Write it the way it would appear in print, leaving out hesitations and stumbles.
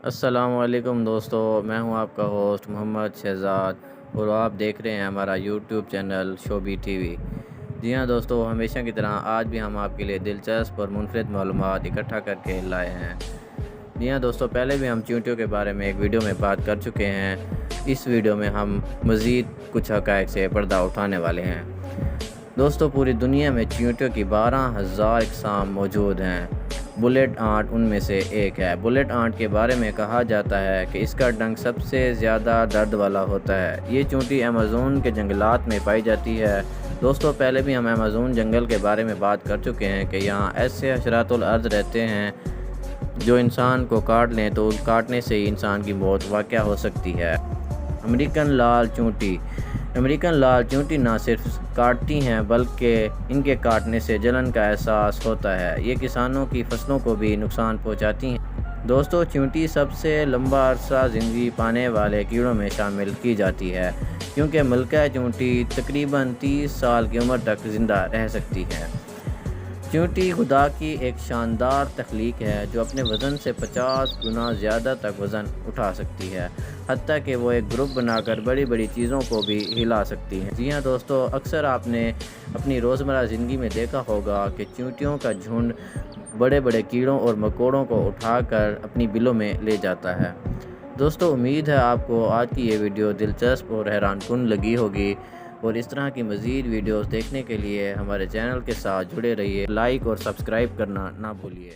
السلام علیکم دوستو، میں ہوں آپ کا ہوسٹ محمد شہزاد اور آپ دیکھ رہے ہیں ہمارا یوٹیوب چینل شوبی ٹی وی۔ جی ہاں دوستو، ہمیشہ کی طرح آج بھی ہم آپ کے لیے دلچسپ اور منفرد معلومات اکٹھا کر کے لائے ہیں۔ جی ہاں دوستو، پہلے بھی ہم چیونٹیوں کے بارے میں ایک ویڈیو میں بات کر چکے ہیں۔ اس ویڈیو میں ہم مزید کچھ حقائق سے پردہ اٹھانے والے ہیں۔ دوستو، پوری دنیا میں چیونٹیوں کی 12,000 اقسام موجود ہیں۔ بلیٹ آنٹ ان میں سے ایک ہے۔ بلیٹ آنٹ کے بارے میں کہا جاتا ہے کہ اس کا ڈنک سب سے زیادہ درد والا ہوتا ہے۔ یہ چیونٹی ایمیزون کے جنگلات میں پائی جاتی ہے۔ دوستو، پہلے بھی ہم ایمیزون جنگل کے بارے میں بات کر چکے ہیں کہ یہاں ایسے حشرات الارض رہتے ہیں جو انسان کو کاٹ لیں تو کاٹنے سے ہی انسان کی موت واقع ہو سکتی ہے۔ امریکن لال چیونٹی۔ امریکن لال چیونٹی نہ صرف کاٹتی ہیں بلکہ ان کے کاٹنے سے جلن کا احساس ہوتا ہے۔ یہ کسانوں کی فصلوں کو بھی نقصان پہنچاتی ہیں۔ دوستو، چیونٹی سب سے لمبا عرصہ زندگی پانے والے کیڑوں میں شامل کی جاتی ہے کیونکہ ملکہ چیونٹی تقریباً 30 سال کی عمر تک زندہ رہ سکتی ہے۔ چیونٹی خدا کی ایک شاندار تخلیق ہے جو اپنے وزن سے 50 گنا زیادہ تک وزن اٹھا سکتی ہے، حتیٰ کہ وہ ایک گروپ بنا کر بڑی بڑی چیزوں کو بھی ہلا سکتی ہیں۔ جی ہاں دوستو، اکثر آپ نے اپنی روزمرہ زندگی میں دیکھا ہوگا کہ چیونٹیوں کا جھنڈ بڑے بڑے کیڑوں اور مکوڑوں کو اٹھا کر اپنی بلوں میں لے جاتا ہے۔ دوستو، امید ہے آپ کو آج کی یہ ویڈیو دلچسپ اور حیران کن لگی ہوگی، اور اس طرح کی مزید ویڈیوز دیکھنے کے لیے ہمارے چینل کے ساتھ جڑے رہیے۔ لائک اور سبسکرائب کرنا نہ بھولیے۔